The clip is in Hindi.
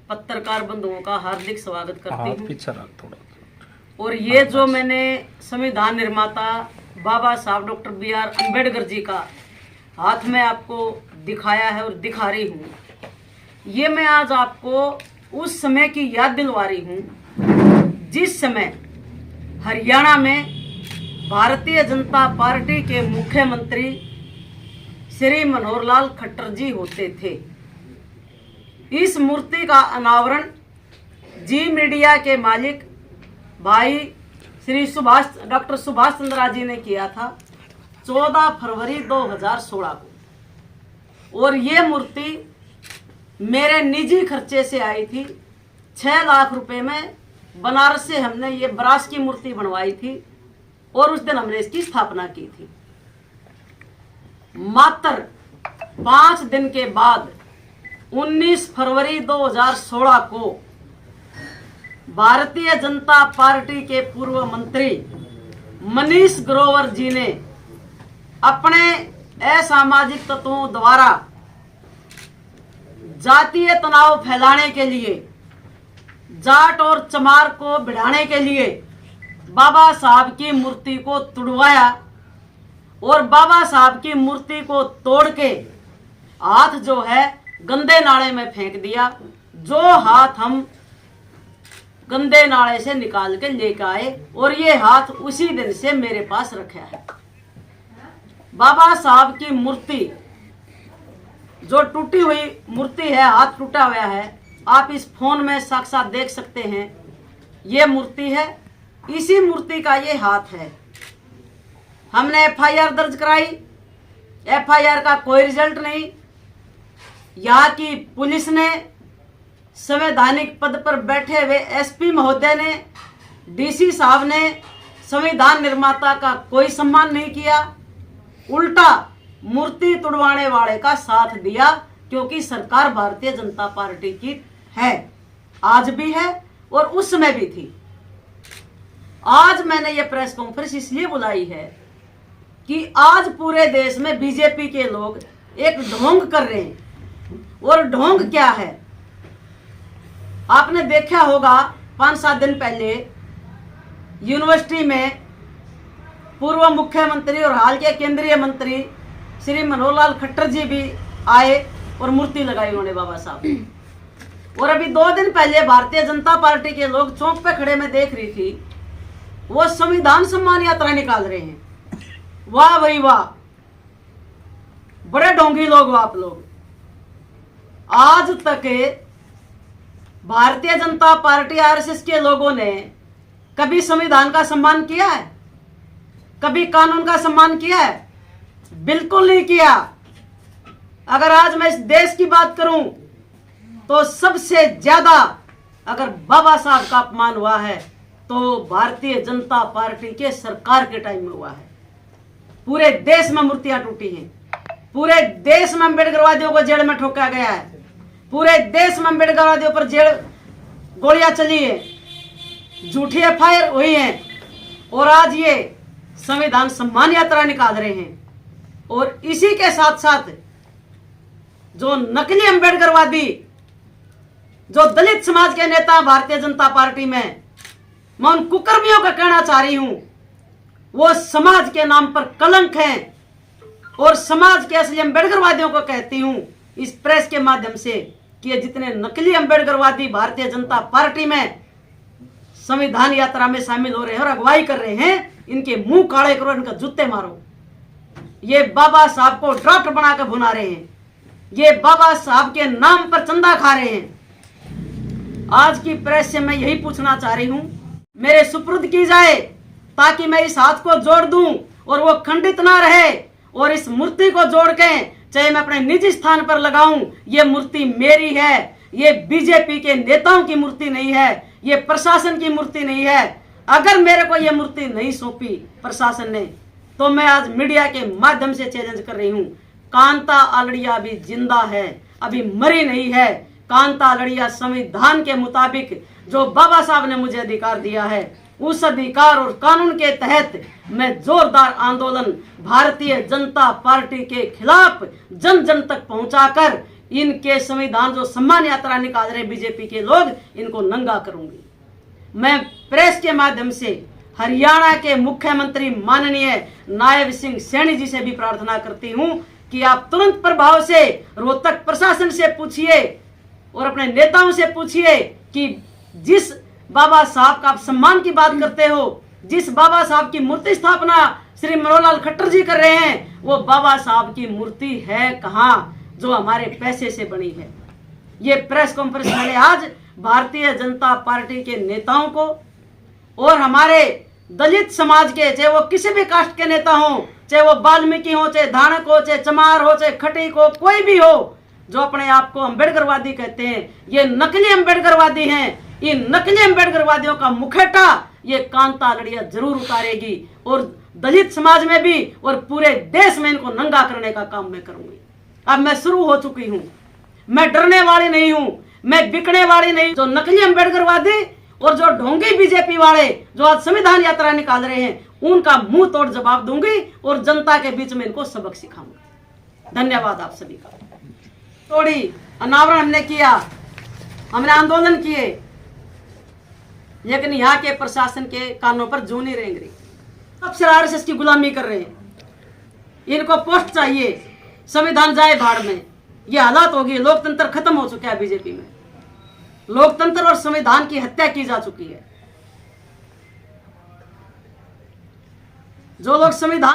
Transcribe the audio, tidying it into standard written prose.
पत्रकार बंधुओं का हार्दिक स्वागत करती हूँ। पीछे रख थोड़ा। और ये जो मैंने संविधान निर्माता बाबा साहब डॉक्टर बी.आर. अम्बेडकर जी का हाथ में आपको दिखाया है और दिखा रही हूँ, ये मैं आज आपको उस समय की याद दिलवा रही हूँ जिस समय हरियाणा में भारतीय जनता पार्टी के मुख्यमंत्री श्री मनोहर लाल खट्टर जी होते थे। इस मूर्ति का अनावरण जी मीडिया के मालिक भाई श्री डॉक्टर सुभाष चंद्र जी ने किया था 14 फरवरी 2016 को। और ये मूर्ति मेरे निजी खर्चे से आई थी। 6 लाख रुपए में बनारस से हमने ये ब्रास की मूर्ति बनवाई थी और उस दिन हमने इसकी स्थापना की थी। मात्र 5 दिन के बाद 19 फरवरी 2016 को भारतीय जनता पार्टी के पूर्व मंत्री मनीष ग्रोवर जी ने अपने असामाजिक तत्वों द्वारा जातीय तनाव फैलाने के लिए, जाट और चमार को बढ़ाने के लिए बाबा साहब की मूर्ति को तुड़वाया और बाबा साहब की मूर्ति को तोड़ के हाथ जो है गंदे नाले में फेंक दिया। जो हाथ हम गंदे नाले से निकाल के लेकर आए और ये हाथ उसी दिन से मेरे पास रखा है। बाबा साहब की मूर्ति जो टूटी हुई मूर्ति है, हाथ टूटा हुआ है, आप इस फोन में साक्षात देख सकते हैं। ये मूर्ति है, इसी मूर्ति का ये हाथ है। हमने एफआईआर दर्ज कराई, एफआईआर का कोई रिजल्ट नहीं। यहाँ की पुलिस ने, संवैधानिक पद पर बैठे हुए एसपी महोदय ने, डीसी साहब ने संविधान निर्माता का कोई सम्मान नहीं किया, उल्टा मूर्ति तुड़वाने वाले का साथ दिया। क्योंकि सरकार भारतीय जनता पार्टी की है, आज भी है और उस समय भी थी। आज मैंने ये प्रेस कॉन्फ्रेंस इसलिए बुलाई है कि आज पूरे देश में बीजेपी के लोग एक ढोंग कर रहे हैं। और ढोंग क्या है, आपने देखा होगा 5-7 दिन पहले यूनिवर्सिटी में पूर्व मुख्यमंत्री और हाल के केंद्रीय मंत्री श्री मनोहर लाल खट्टर जी भी आए और मूर्ति लगाई उन्होंने बाबा साहब। और अभी 2 दिन पहले भारतीय जनता पार्टी के लोग चौक पे खड़े में देख रही थी, वो संविधान सम्मान यात्रा निकाल रहे हैं। वाह भाई वाह, बड़े ढोंगी लोग हो आप लोग। आज तक भारतीय जनता पार्टी आरएसएस के लोगों ने कभी संविधान का सम्मान किया है? कभी कानून का सम्मान किया है? बिल्कुल नहीं किया। अगर आज मैं इस देश की बात करूं तो सबसे ज्यादा अगर बाबा साहब का अपमान हुआ है तो भारतीय जनता पार्टी के सरकार के टाइम में हुआ है। पूरे देश में मूर्तियां टूटी हैं, पूरे देश में अम्बेडकरवादियों को जेल में ठोका गया है, पूरे देश में अम्बेडकरवादियों पर जेल गोलियां चली है, झूठी एफआईआर हुई है और आज ये संविधान सम्मान यात्रा निकाल रहे हैं। और इसी के साथ साथ जो नकली अम्बेडकरवादी, जो दलित समाज के नेता भारतीय जनता पार्टी में, मैं उन कुकर्मियों का कहना चाह रही हूं, वो समाज के नाम पर कलंक हैं। और समाज के असली अम्बेडकरवादियों को कहती हूं इस प्रेस के माध्यम से कि ये जितने नकली अम्बेडकरवादी भारतीय जनता पार्टी में संविधान यात्रा में शामिल हो रहे हैं और अगुवाई कर रहे हैं, इनके मुंह काले करो, इनका जूते मारो। ये बाबा साहब को ड्राफ्ट बनाकर भुना रहे हैं, ये बाबा साहब के नाम पर चंदा खा रहे हैं। आज की प्रेस से मैं यही पूछना चाह रही हूं, मेरे सुपुर्द की जाए ताकि मैं इस हाथ को जोड़ दूं और वो खंडित ना रहे। और इस मूर्ति को जोड़ के चाहे मैं अपने निजी स्थान पर लगाऊं, ये मूर्ति मेरी है, ये बीजेपी के नेताओं की मूर्ति नहीं है, ये प्रशासन की मूर्ति नहीं है। अगर मेरे को ये मूर्ति नहीं सौंपी प्रशासन ने तो मैं आज मीडिया के माध्यम से चैलेंज कर रही हूं, कांता आलड़िया अभी जिंदा है, अभी मरी नहीं है। कांता आलड़िया संविधान के मुताबिक जो बाबा साहब ने मुझे अधिकार दिया है, उस अधिकार और कानून के तहत मैं जोरदार आंदोलन भारतीय जनता पार्टी के खिलाफ जन जन तक पहुंचाकर इनके संविधान जो सम्मान यात्रा निकाल रहे बीजेपी के लोग, इनको नंगा करूंगी। मैं प्रेस के माध्यम से हरियाणा के मुख्यमंत्री माननीय नायब सिंह सैनी जी से भी प्रार्थना करती हूं कि आप तुरंत प्रभाव से रोहतक प्रशासन से पूछिए और अपने नेताओं से पूछिए कि जिस बाबा साहब का आप सम्मान की बात करते हो, जिस बाबा साहब की मूर्ति स्थापना श्री मनोहर लाल खट्टर जी कर रहे हैं, वो बाबा साहब की मूर्ति है कहां जो हमारे पैसे से बनी है। ये प्रेस कॉन्फ्रेंस मैंने आज भारतीय जनता पार्टी के नेताओं को और हमारे दलित समाज के, चाहे वो किसी भी कास्ट के नेता हो, चाहे वो वाल्मीकि हो, चाहे धानक हो, चाहे चमार हो, चाहे खटीक हो, कोई भी हो जो अपने आप को अम्बेडकरवादी कहते हैं, ये नकली अम्बेडकरवादी हैं। इन नकली अम्बेडकरवादियों का मुखौटा ये कांता लड़िया जरूर उतारेगी और दलित समाज में भी और पूरे देश में इनको नंगा करने का काम मैं करूंगी। अब मैं शुरू हो चुकी हूं, मैं डरने वाली नहीं हूं, मैं बिकने वाली नहीं। जो नकली अम्बेडकरवादी और जो ढोंगी बीजेपी वाले जो आज संविधान यात्रा निकाल रहे हैं, उनका मुंह तोड़ जवाब दूंगी और जनता के बीच में इनको सबक सिखाऊंगी। धन्यवाद आप सभी का। थोड़ी अनावरण हमने किया, हमने आंदोलन किए, लेकिन यहाँ के प्रशासन के कानों पर जू नहीं रेंग रही। अब सिर्फ आरएसएस की गुलामी कर रहे हैं। इनको पोस्ट चाहिए, संविधान जाए भाड़ में। ये हालात होगी, लोकतंत्र खत्म हो चुका है बीजेपी में, लोकतंत्र और संविधान की हत्या की जा चुकी है। जो लोग संविधान